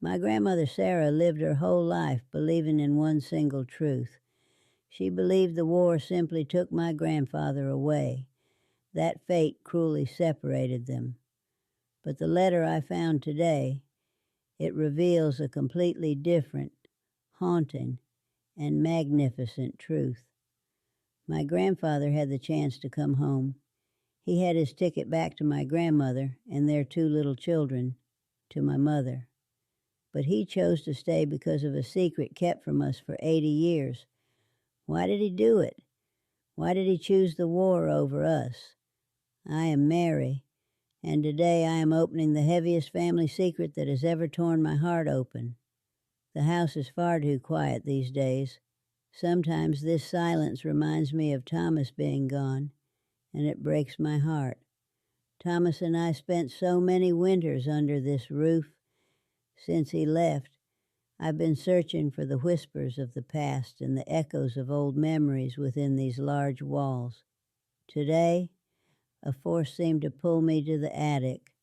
My grandmother Sarah lived her whole life believing in one single truth. She believed the war simply took my grandfather away. That fate cruelly separated them. But the letter I found today, it reveals a completely different, haunting, and magnificent truth. My grandfather had the chance to come home. He had his ticket back to my grandmother and their 2 little children, to my mother. But he chose to stay because of a secret kept from us for 80 years. Why did he do it? Why did he choose the war over us? I am Mary, and today I am opening the heaviest family secret that has ever torn my heart open. The house is far too quiet these days. Sometimes this silence reminds me of Thomas being gone, and it breaks my heart. Thomas and I spent so many winters under this roof. Since he left, I've been searching for the whispers of the past and the echoes of old memories within these large walls. Today, a force seemed to pull me to the attic.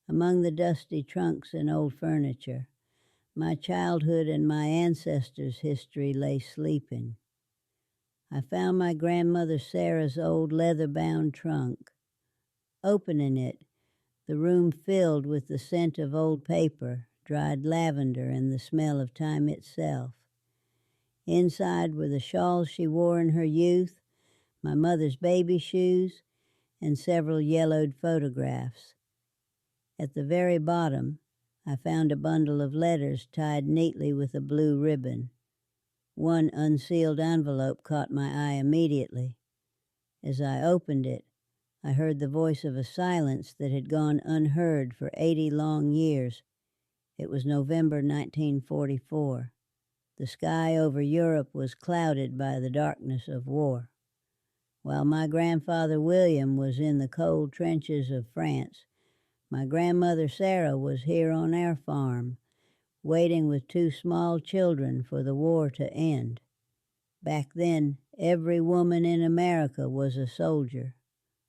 Among the dusty trunks and old furniture, my childhood and my ancestors' history lay sleeping. I found my grandmother Sarah's old leather-bound trunk. Opening it, the room filled with the scent of old paper, dried lavender, and the smell of time itself. Inside were the shawls she wore in her youth, my mother's baby shoes, and several yellowed photographs. At the very bottom, I found a bundle of letters tied neatly with a blue ribbon. One unsealed envelope caught my eye immediately. As I opened it, I heard the voice of a silence that had gone unheard for 80 long years. It was November 1944. The sky over Europe was clouded by the darkness of war. While my grandfather William was in the cold trenches of France, my grandmother Sarah was here on our farm, waiting with 2 small children for the war to end. Back then, every woman in America was a soldier,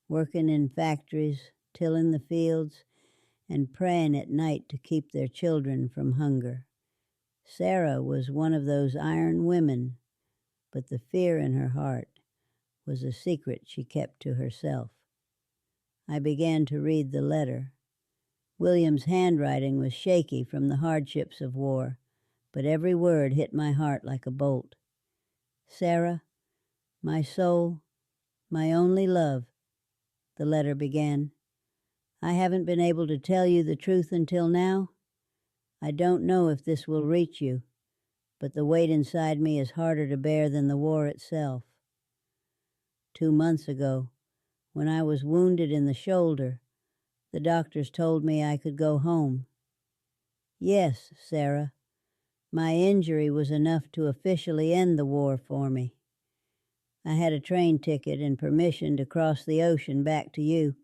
working in factories, tilling the fields, and praying at night to keep their children from hunger. Sarah was one of those iron women, but the fear in her heart was a secret she kept to herself. I began to read the letter. William's handwriting was shaky from the hardships of war, but every word hit my heart like a bolt. Sarah, my soul, my only love, the letter began. I haven't been able to tell you the truth until now. I don't know if this will reach you, but the weight inside me is harder to bear than the war itself. 2 months ago, when I was wounded in the shoulder, the doctors told me I could go home. Yes, Sarah, my injury was enough to officially end the war for me. I had a train ticket and permission to cross the ocean back to you.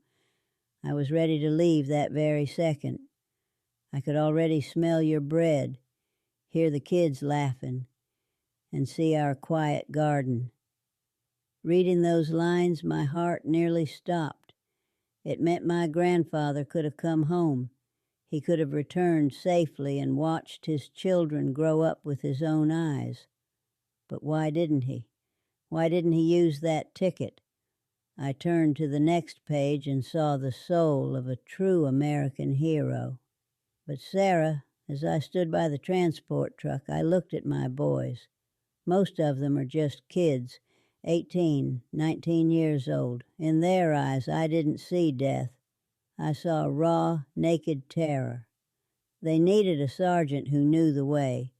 I was ready to leave that very second. I could already smell your bread, hear the kids laughing, and see our quiet garden. Reading those lines, my heart nearly stopped. It meant my grandfather could have come home. He could have returned safely and watched his children grow up with his own eyes. But why didn't he? Why didn't he use that ticket? I turned to the next page and saw the soul of a true American hero. But Sarah, as I stood by the transport truck, I looked at my boys. Most of them are just kids, 18, 19 years old. In their eyes, I didn't see death. I saw raw, naked terror. They needed a sergeant who knew the way,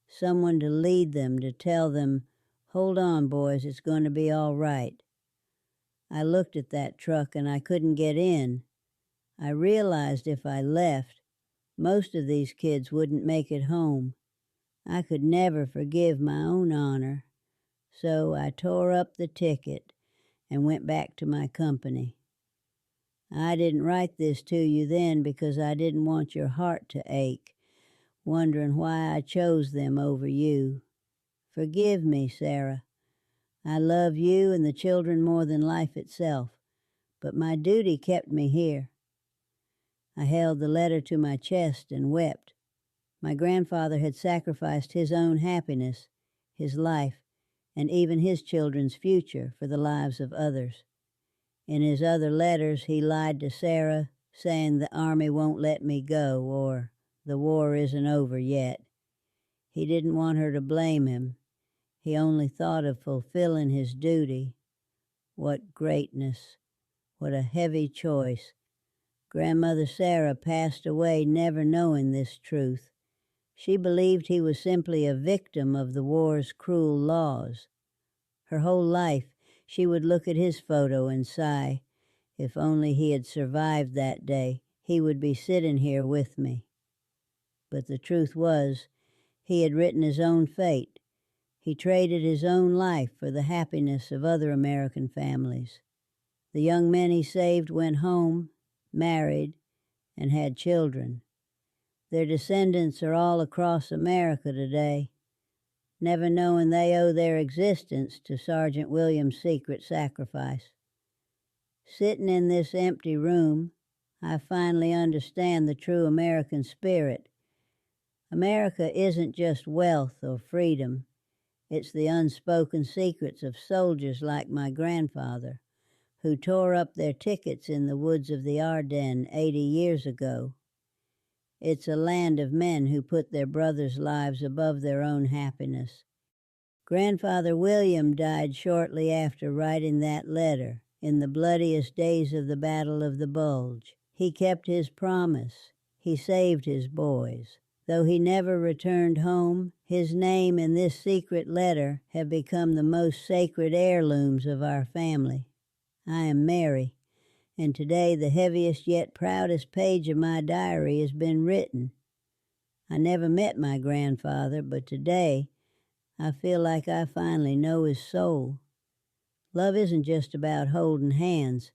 someone to lead them, to tell them, "Hold on, boys, it's going to be all right." I looked at that truck and I couldn't get in. I realized if I left, most of these kids wouldn't make it home. I could never forgive my own honor. So I tore up the ticket and went back to my company. I didn't write this to you then because I didn't want your heart to ache, wondering why I chose them over you. Forgive me, Sarah. I love you and the children more than life itself, but my duty kept me here. I held the letter to my chest and wept. My grandfather had sacrificed his own happiness, his life, and even his children's future for the lives of others. In his other letters, he lied to Sarah, saying the Army won't let me go, or the war isn't over yet. He didn't want her to blame him. He only thought of fulfilling his duty. What greatness! What a heavy choice! Grandmother Sarah passed away never knowing this truth. She believed he was simply a victim of the war's cruel laws. Her whole life, she would look at his photo and sigh, if only he had survived that day, he would be sitting here with me. But the truth was, he had written his own fate. He traded his own life for the happiness of other American families. The young men he saved went home, married, and had children. Their descendants are all across America today, never knowing they owe their existence to Sergeant William's secret sacrifice. Sitting in this empty room, I finally understand the true American spirit. America isn't just wealth or freedom. It's the unspoken secrets of soldiers like my grandfather, who tore up their tickets in the woods of the Ardennes 80 years ago. It's a land of men who put their brothers' lives above their own happiness. Grandfather William died shortly after writing that letter, in the bloodiest days of the Battle of the Bulge. He kept his promise. He saved his boys. Though he never returned home, his name and this secret letter have become the most sacred heirlooms of our family. I am Mary, and today the heaviest yet proudest page of my diary has been written. I never met my grandfather, but today I feel like I finally know his soul. Love isn't just about holding hands.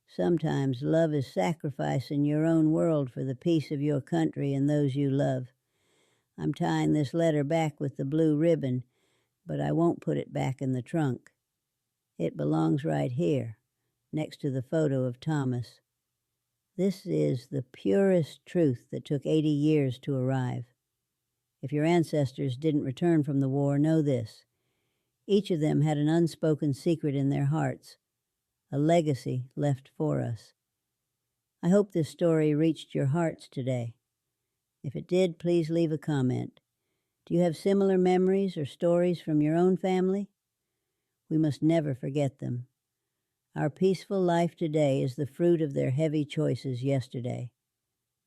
Sometimes love is sacrificing your own world for the peace of your country and those you love. I'm tying this letter back with the blue ribbon, but I won't put it back in the trunk. It belongs right here, next to the photo of Thomas. This is the purest truth that took 80 years to arrive. If your ancestors didn't return from the war, know this. Each of them had an unspoken secret in their hearts, a legacy left for us. I hope this story reached your hearts today. If it did, please leave a comment. Do you have similar memories or stories from your own family? We must never forget them. Our peaceful life today is the fruit of their heavy choices yesterday.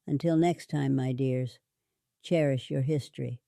Until next time, my dears, cherish your history.